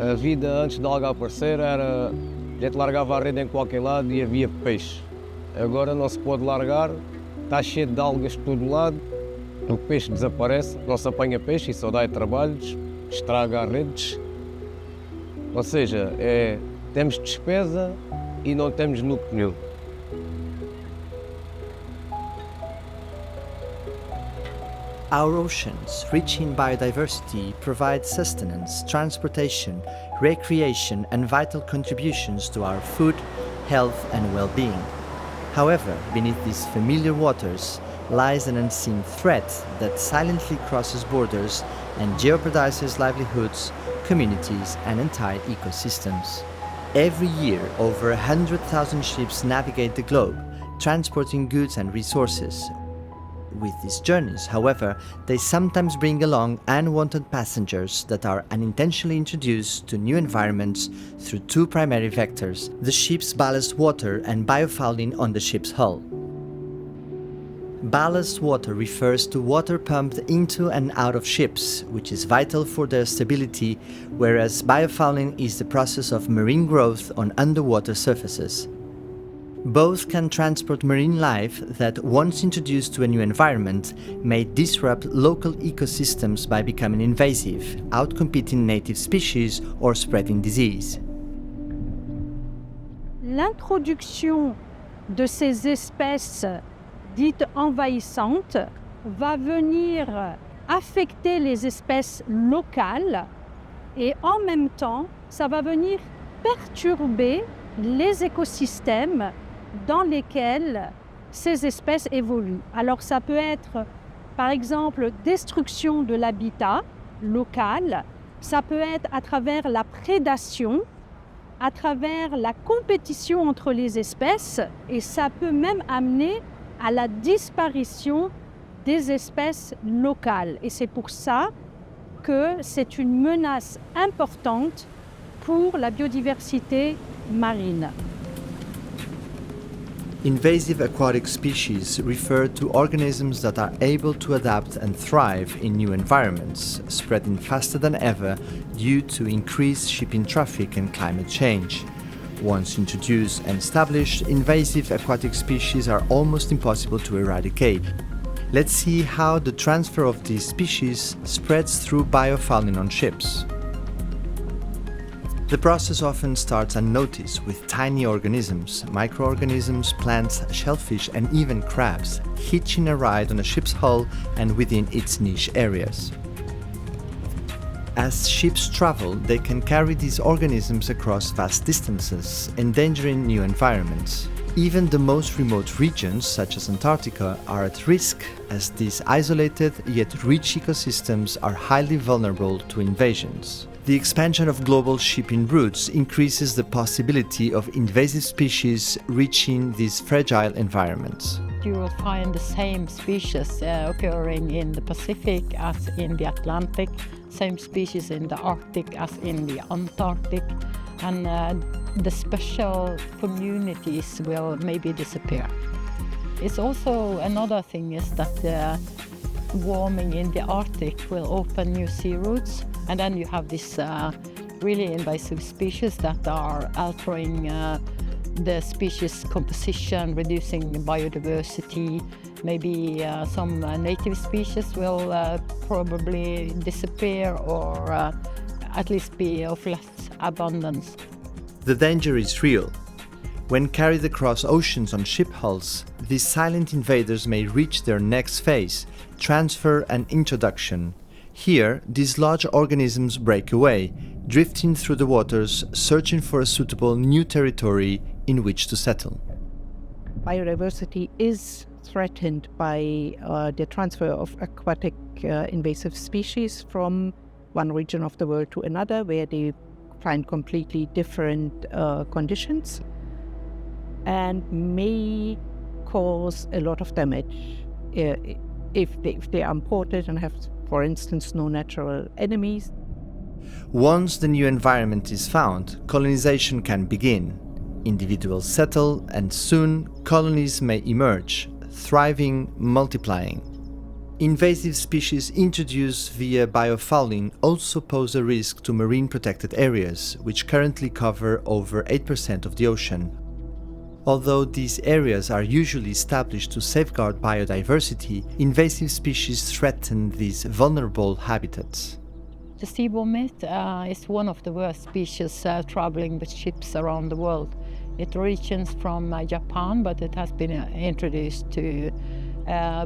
A vida antes da alga aparecer era, a gente largava a rede em qualquer lado e havia peixe. Agora não se pode largar, está cheio de algas por todo lado, o peixe desaparece, não se apanha peixe e só dá trabalhos, estraga as redes. Ou seja, temos despesa e não temos lucro nenhum. Our oceans, rich in biodiversity, provide sustenance, transportation, recreation and vital contributions to our food, health and well-being. However, beneath these familiar waters lies an unseen threat that silently crosses borders and jeopardizes livelihoods, communities and entire ecosystems. Every year, over 100,000 ships navigate the globe, transporting goods and resources. With these journeys, however, they sometimes bring along unwanted passengers that are unintentionally introduced to new environments through two primary vectors: the ship's ballast water and biofouling on the ship's hull. Ballast water refers to water pumped into and out of ships, which is vital for their stability, whereas biofouling is the process of marine growth on underwater surfaces. Both can transport marine life that, once introduced to a new environment, may disrupt local ecosystems by becoming invasive, outcompeting native species or spreading disease. L'introduction de ces espèces dites envahissantes va venir affecter les espèces locales et en même temps, ça va venir perturber les écosystèmes dans lesquels ces espèces évoluent. Alors ça peut être par exemple destruction de l'habitat local, ça peut être à travers la prédation, à travers la compétition entre les espèces et ça peut même amener à la disparition des espèces locales. Et c'est pour ça que c'est une menace importante pour la biodiversité marine. Invasive aquatic species refer to organisms that are able to adapt and thrive in new environments, spreading faster than ever due to increased shipping traffic and climate change. Once introduced and established, invasive aquatic species are almost impossible to eradicate. Let's see how the transfer of these species spreads through biofouling on ships. The process often starts unnoticed with tiny organisms, microorganisms, plants, shellfish and even crabs, hitching a ride on a ship's hull and within its niche areas. As ships travel, they can carry these organisms across vast distances, endangering new environments. Even the most remote regions, such as Antarctica, are at risk, as these isolated yet rich ecosystems are highly vulnerable to invasions. The expansion of global shipping routes increases the possibility of invasive species reaching these fragile environments. You will find the same species occurring in the Pacific as in the Atlantic, same species in the Arctic as in the Antarctic, and the special communities will maybe disappear. It's also another thing is that warming in the Arctic will open new sea routes, and then you have this really invasive species that are altering the species composition, reducing biodiversity. Maybe some native species will probably disappear or at least be of less abundance. The danger is real. When carried across oceans on ship hulls, these silent invaders may reach their next phase, transfer and introduction. Here, these large organisms break away, drifting through the waters, searching for a suitable new territory in which to settle. Biodiversity is threatened by the transfer of aquatic invasive species from one region of the world to another, where they find completely different conditions and may cause a lot of damage if they are imported and have, for instance, no natural enemies. Once the new environment is found, colonization can begin. Individuals settle, and soon colonies may emerge, thriving, multiplying. Invasive species introduced via biofouling also pose a risk to marine protected areas, which currently cover over 8% of the ocean. Although these areas are usually established to safeguard biodiversity, invasive species threaten these vulnerable habitats. The sea vomit is one of the worst species traveling with ships around the world. It originates from Japan, but it has been introduced to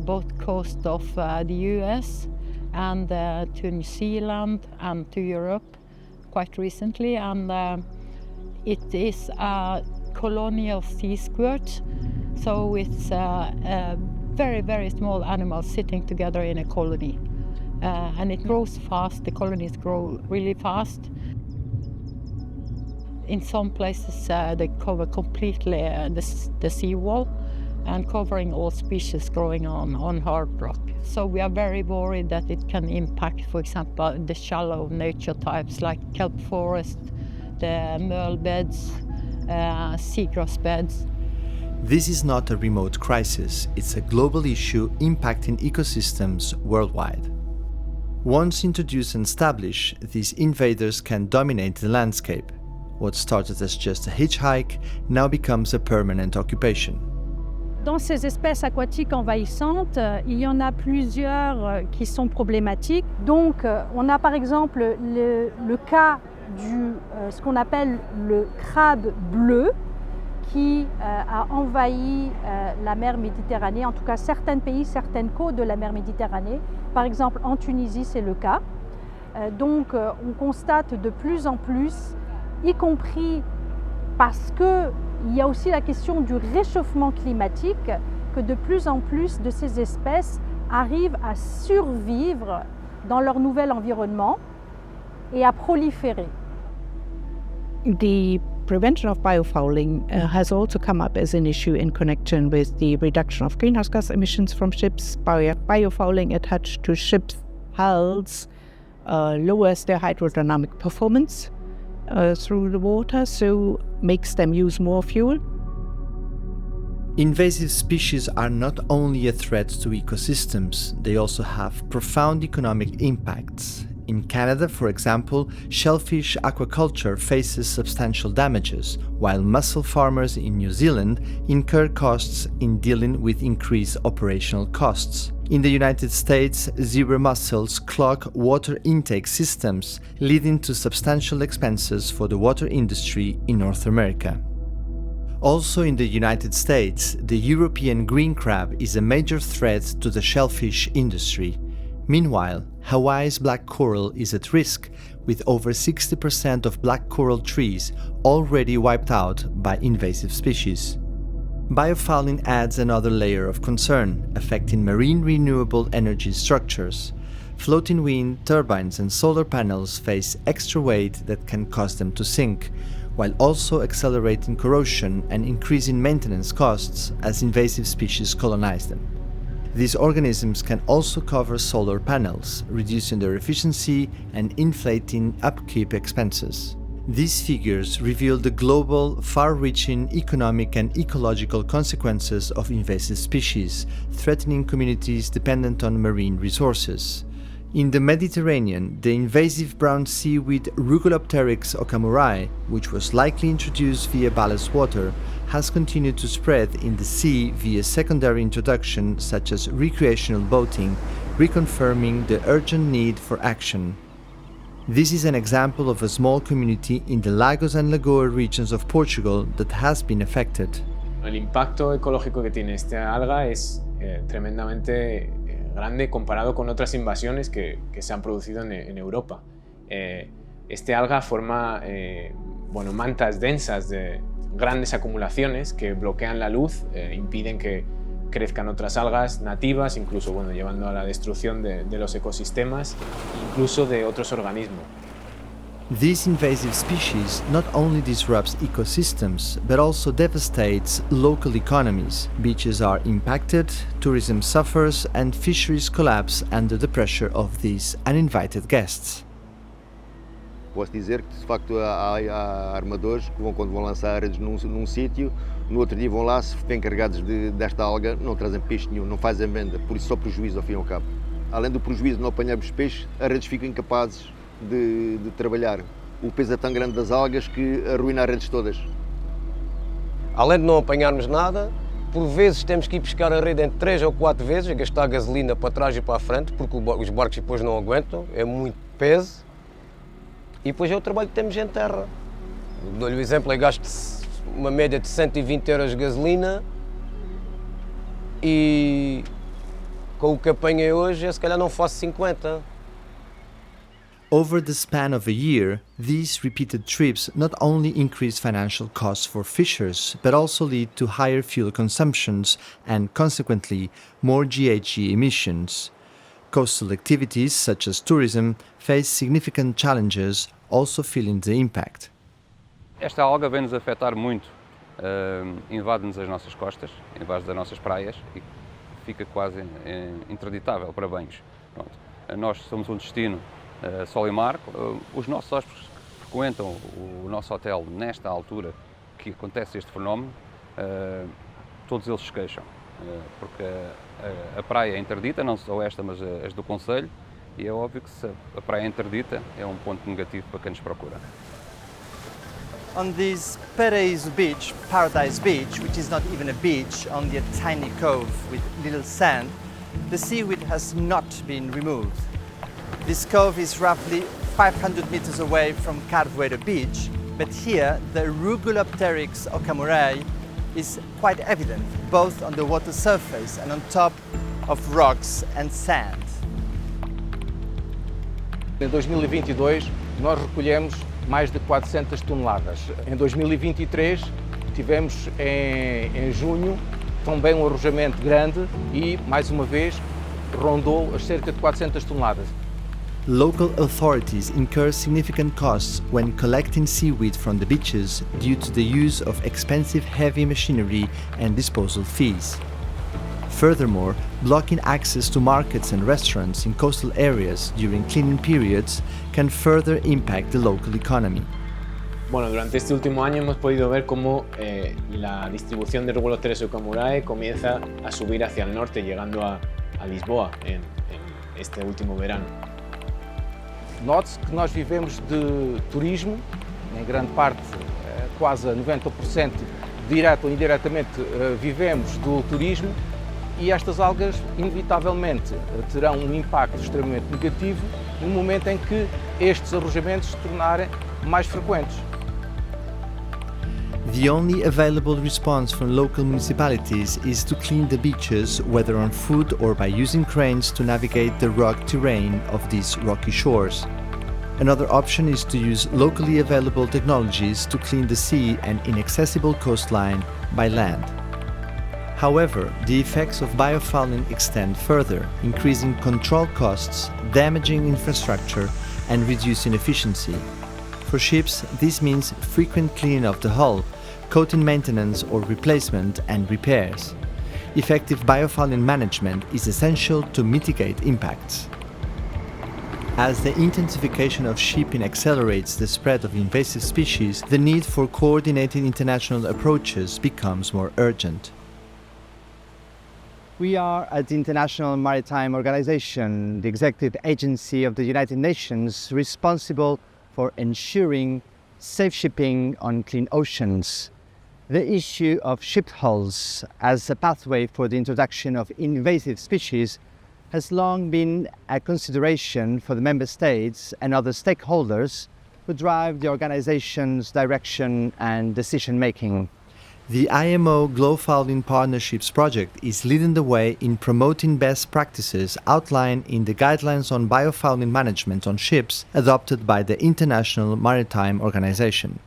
both coast of the US and to New Zealand and to Europe quite recently. And it is a colonial sea squirt, so it's very, very small animals sitting together in a colony. And it grows fast, the colonies grow really fast. In some places they cover completely the seawall and covering all species growing on hard rock. So we are very worried that it can impact, for example, the shallow nature types like kelp forest, the merle beds, seagrass beds. This is not a remote crisis, it's a global issue impacting ecosystems worldwide. Once introduced and established, these invaders can dominate the landscape. What started as just a hitchhike now becomes a permanent occupation. Dans ces espèces aquatiques envahissantes, il y en a plusieurs qui sont problématiques. Donc, on a par exemple le cas ce qu'on appelle le crabe bleu qui a envahi la mer Méditerranée, en tout cas certains pays, certaines côtes de la mer Méditerranée. Par exemple, en Tunisie, c'est le cas. Donc, on constate de plus en plus, y compris parce qu'il y a aussi la question du réchauffement climatique, que de plus en plus de ces espèces arrivent à survivre dans leur nouvel environnement et à proliférer. The prevention of biofouling has also come up as an issue in connection with the reduction of greenhouse gas emissions from ships. Biofouling attached to ships' hulls lowers their hydrodynamic performance through the water, so makes them use more fuel. Invasive species are not only a threat to ecosystems, they also have profound economic impacts. In Canada, for example, shellfish aquaculture faces substantial damages, while mussel farmers in New Zealand incur costs in dealing with increased operational costs. In the United States, zebra mussels clog water intake systems, leading to substantial expenses for the water industry in North America. Also in the United States, the European green crab is a major threat to the shellfish industry. Meanwhile, Hawaii's black coral is at risk, with over 60% of black coral trees already wiped out by invasive species. Biofouling adds another layer of concern, affecting marine renewable energy structures. Floating wind turbines and solar panels face extra weight that can cause them to sink, while also accelerating corrosion and increasing maintenance costs as invasive species colonize them. These organisms can also cover solar panels, reducing their efficiency and inflating upkeep expenses. These figures reveal the global, far-reaching economic and ecological consequences of invasive species, threatening communities dependent on marine resources. In the Mediterranean, the invasive brown seaweed Rugulopteryx okamurae, which was likely introduced via ballast water, has continued to spread in the sea via secondary introduction such as recreational boating, reconfirming the urgent need for action. This is an example of a small community in the Lagos and Lagoa regions of Portugal that has been affected. El impacto ecológico que tiene esta alga es tremendamente grande comparado con otras invasiones que se han producido en Europa. Este alga forma mantas densas de grandes acumulaciones que bloquean la luz, impiden que crezcan otras algas nativas, incluso llevando a la destrucción de los ecosistemas, incluso de otros organismos. This invasive species not only disrupts ecosystems, but also devastates local economies. Beaches are impacted, tourism suffers, and fisheries collapse under the pressure of these uninvited guests. Posso dizer que, de facto, há armadores que quando vão lançar redes num sítio, no outro dia vão lá, se vêm carregados desta alga, não trazem peixe nenhum, não fazem venda, por isso só prejuízo ao fim e ao cabo. além do prejuízo de não apanharmos peixe, as redes ficam incapazes de trabalhar. O peso é tão grande das algas que arruina as redes todas. Além de não apanharmos nada, por vezes temos que ir pescar a rede entre 3 ou 4 vezes, gastar gasolina para trás e para a frente, porque os barcos depois não aguentam, é muito peso. E depois é o trabalho que temos em terra. Dou-lhe o exemplo, eu gasto uma média de 120 euros de gasolina e com o que apanhei hoje, eu se calhar não faço 50. Over the span of a year, these repeated trips not only increase financial costs for fishers, but also lead to higher fuel consumptions and, consequently, more GHG emissions. Coastal activities, such as tourism, face significant challenges, also feeling the impact. Esta alga vem-nos afetar muito, invade-nos as nossas costas, invade as nossas praias e fica quase interditável para banhos. Pronto. Nós somos um destino sol e mar. Os nossos hóspedes que frequentam o nosso hotel nesta altura que acontece este fenómeno, todos eles se queixam, porque a praia é interdita, não só esta, mas as do concelho, e é óbvio que se a praia é interdita é um ponto negativo para quem nos procura. On this Paradise Beach, which is not even a beach, only a tiny cove with little sand, the seaweed has not been removed. This cove is roughly 500 meters away from Carvoeiro Beach, but here the Rugulopteryx okamurae is quite evident, both on the water surface and on top of rocks and sand. Em 2022, nós recolhemos mais de 400 toneladas. Em 2023, tivemos em junho também um arrojamento grande e, mais uma vez, rondou as cerca de 400 toneladas. Local authorities incur significant costs when collecting seaweed from the beaches due to the use of expensive heavy machinery and disposal fees. Furthermore, blocking access to markets and restaurants in coastal areas during cleaning periods can further impact the local economy. Bueno, durante este último año hemos podido ver cómo la distribución de Rugulopteryx okamurae comienza a subir hacia el norte, llegando a Lisboa en este último verano. Note-se que nós vivemos de turismo, em grande parte, quase 90%, direto ou indiretamente, vivemos do turismo e estas algas, inevitavelmente, terão um impacto extremamente negativo no momento em que estes arrojamentos se tornarem mais frequentes. The only available response from local municipalities is to clean the beaches, whether on foot or by using cranes to navigate the rugged terrain of these rocky shores. Another option is to use locally available technologies to clean the sea and inaccessible coastline by land. However, the effects of biofouling extend further, increasing control costs, damaging infrastructure, and reducing efficiency. For ships, this means frequent cleaning of the hull, coating maintenance or replacement, and repairs. Effective biofouling management is essential to mitigate impacts. As the intensification of shipping accelerates the spread of invasive species, the need for coordinated international approaches becomes more urgent. We are at the International Maritime Organization, the executive agency of the United Nations responsible for ensuring safe shipping on clean oceans. The issue of ship hulls as a pathway for the introduction of invasive species has long been a consideration for the member states and other stakeholders who drive the organization's direction and decision-making. The IMO GloFouling Partnerships project is leading the way in promoting best practices outlined in the Guidelines on Biofouling Management on Ships adopted by the International Maritime Organization.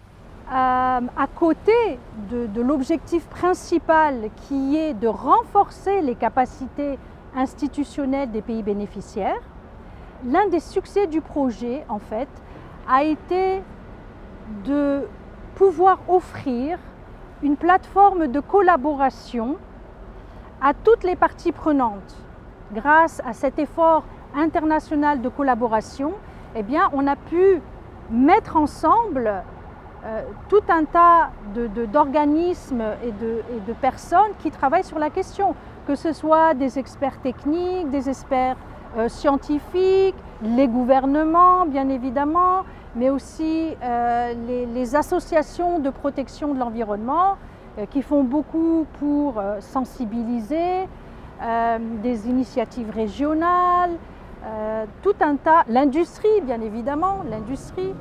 À côté de l'objectif principal qui est de renforcer les capacités institutionnelles des pays bénéficiaires, l'un des succès du projet, en fait, a été de pouvoir offrir une plateforme de collaboration à toutes les parties prenantes. Grâce à cet effort international de collaboration, eh bien, on a pu mettre ensemble tout un tas d'organismes et de personnes qui travaillent sur la question, que ce soit des experts techniques, des experts scientifiques, les gouvernements bien évidemment, mais aussi les associations de protection de l'environnement qui font beaucoup pour sensibiliser, des initiatives régionales, tout un tas, l'industrie bien évidemment, l'industrie.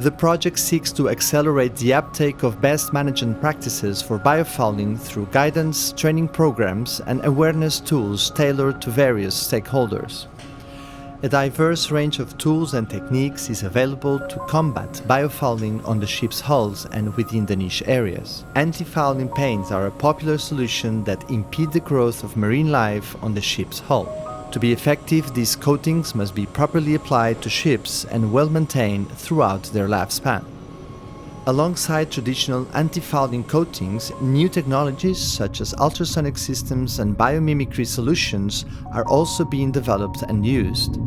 The project seeks to accelerate the uptake of best management practices for biofouling through guidance, training programs, and awareness tools tailored to various stakeholders. A diverse range of tools and techniques is available to combat biofouling on the ship's hulls and within the niche areas. Anti-fouling paints are a popular solution that impede the growth of marine life on the ship's hull. To be effective, these coatings must be properly applied to ships and well maintained throughout their lifespan. Alongside traditional anti-fouling coatings, new technologies such as ultrasonic systems and biomimicry solutions are also being developed and used.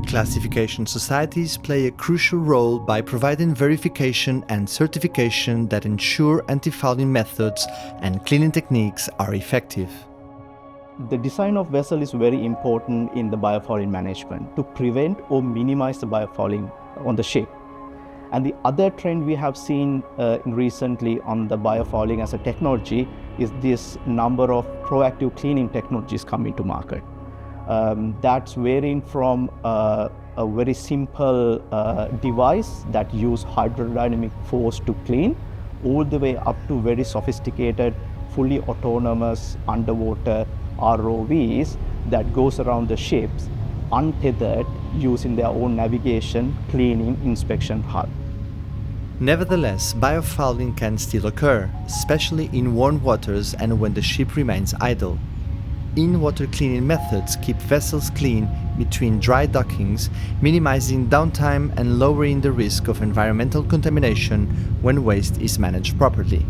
Classification societies play a crucial role by providing verification and certification that ensure anti-fouling methods and cleaning techniques are effective. The design of vessel is very important in the biofouling management to prevent or minimize the biofouling on the ship. And the other trend we have seen recently on the biofouling as a technology is this number of proactive cleaning technologies coming to market. That's varying from a very simple device that use hydrodynamic force to clean, all the way up to very sophisticated, fully autonomous underwater ROVs that goes around the ships untethered, using their own navigation, cleaning, inspection hull. Nevertheless, biofouling can still occur, especially in warm waters and when the ship remains idle. In-water cleaning methods keep vessels clean between dry dockings, minimizing downtime and lowering the risk of environmental contamination when waste is managed properly.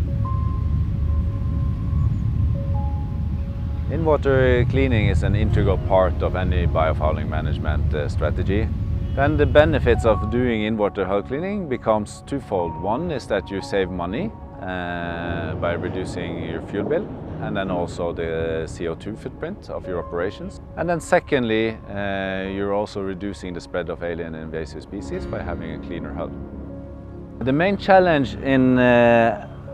In-water cleaning is an integral part of any biofouling management strategy. Then the benefits of doing in-water hull cleaning becomes twofold. One is that you save money by reducing your fuel bill, and then also the CO2 footprint of your operations. And then secondly, you're also reducing the spread of alien and invasive species by having a cleaner hull. The main challenge in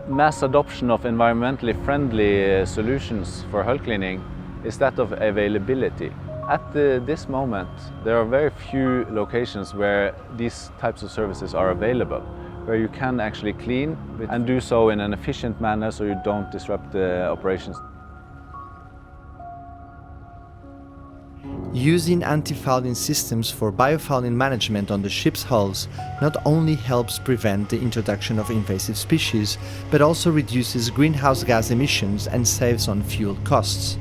mass adoption of environmentally friendly solutions for hull cleaning is that of availability. At this moment, there are very few locations where these types of services are available, where you can actually clean and do so in an efficient manner so you don't disrupt the operations. Using anti-fouling systems for biofouling management on the ship's hulls not only helps prevent the introduction of invasive species, but also reduces greenhouse gas emissions and saves on fuel costs.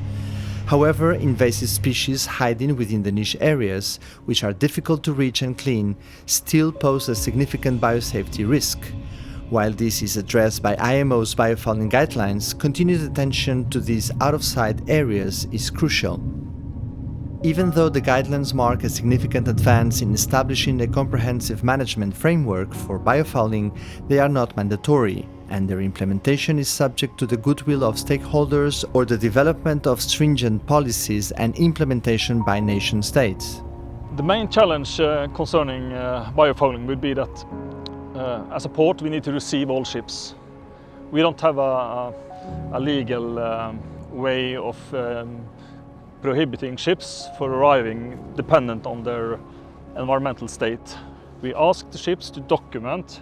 However, invasive species hiding within the niche areas, which are difficult to reach and clean, still pose a significant biosafety risk. While this is addressed by IMO's biofouling guidelines, continued attention to these out-of-sight areas is crucial. Even though the guidelines mark a significant advance in establishing a comprehensive management framework for biofouling, they are not mandatory, and their implementation is subject to the goodwill of stakeholders or the development of stringent policies and implementation by nation states. The main challenge concerning biofouling would be that as a port we need to receive all ships. We don't have a legal way of prohibiting ships for arriving dependent on their environmental state. We ask the ships to document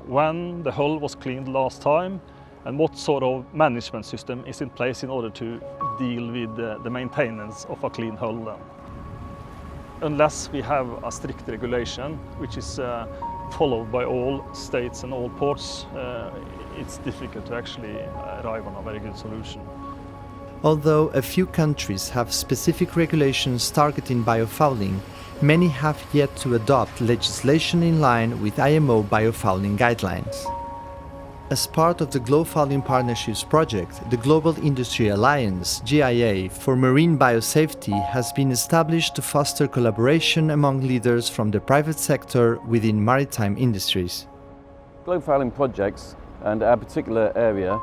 when the hull was cleaned last time and what sort of management system is in place in order to deal with the maintenance of a clean hull. Unless we have a strict regulation which is followed by all states and all ports, it's difficult to actually arrive on a very good solution. Although a few countries have specific regulations targeting biofouling, many have yet to adopt legislation in line with IMO biofouling guidelines. As part of the GloFouling Partnerships project, the Global Industry Alliance, GIA, for marine biosafety has been established to foster collaboration among leaders from the private sector within maritime industries. GloFouling projects and our particular area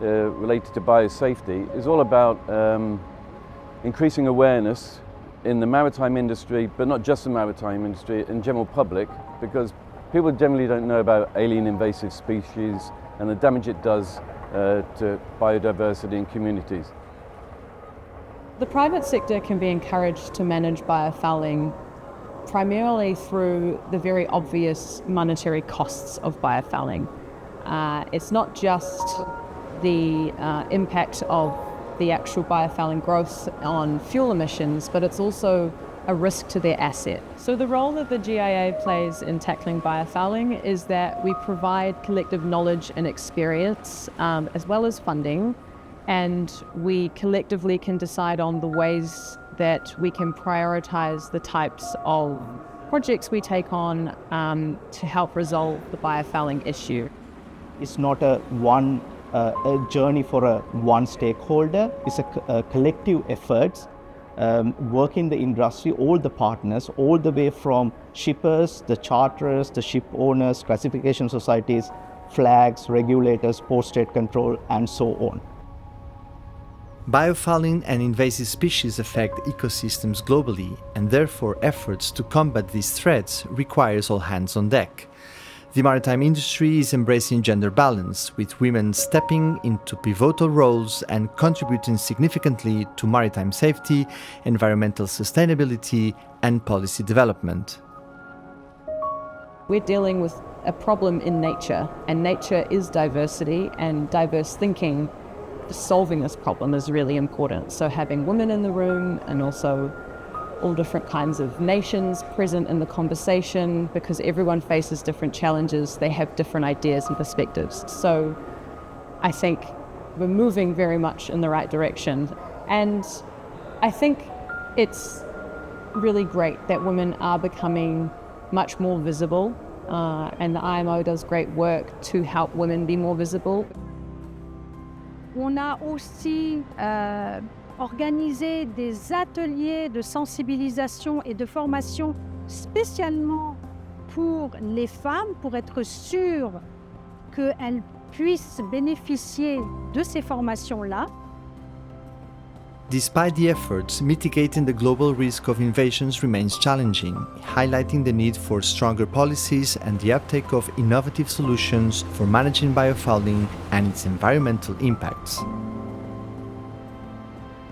related to biosafety is all about increasing awareness in the maritime industry, but not just the maritime industry, in general public, because people generally don't know about alien invasive species and the damage it does to biodiversity and communities. The private sector can be encouraged to manage biofouling primarily through the very obvious monetary costs of biofouling. It's not just the impact of the actual biofouling growth on fuel emissions, but it's also a risk to their asset. So the role that the GIA plays in tackling biofouling is that we provide collective knowledge and experience as well as funding, and we collectively can decide on the ways that we can prioritize the types of projects we take on to help resolve the biofouling issue. It's not a journey for one stakeholder. It's a collective effort, working the industry, all the partners, all the way from shippers, the charterers, the ship owners, classification societies, flags, regulators, port state control, and so on. Biofouling and invasive species affect ecosystems globally, and therefore efforts to combat these threats requires all hands on deck. The maritime industry is embracing gender balance, with women stepping into pivotal roles and contributing significantly to maritime safety, environmental sustainability, and policy development. We're dealing with a problem in nature, and nature is diversity, and diverse thinking. Solving this problem is really important. So having women in the room and also all different kinds of nations present in the conversation, because everyone faces different challenges, they have different ideas and perspectives. So I think we're moving very much in the right direction. And I think it's really great that women are becoming much more visible, and the IMO does great work to help women be more visible. On a aussi organisé des ateliers de sensibilisation et de formation spécialement pour les femmes, pour être sûr qu'elles puissent bénéficier de ces formations-là. Despite the efforts, mitigating the global risk of invasions remains challenging, highlighting the need for stronger policies and the uptake of innovative solutions for managing biofouling and its environmental impacts.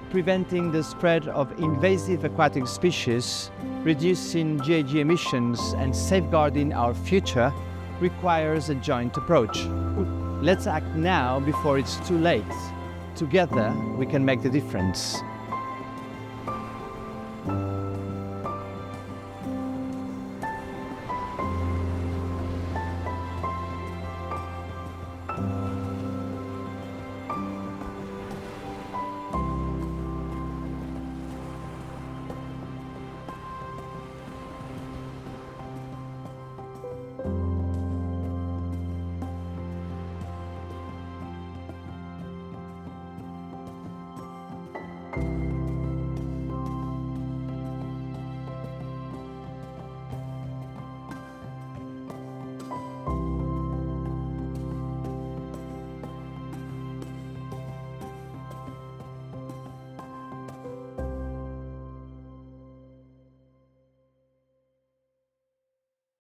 Preventing the spread of invasive aquatic species, reducing GHG emissions and safeguarding our future requires a joint approach. Let's act now before it's too late. Together, we can make the difference.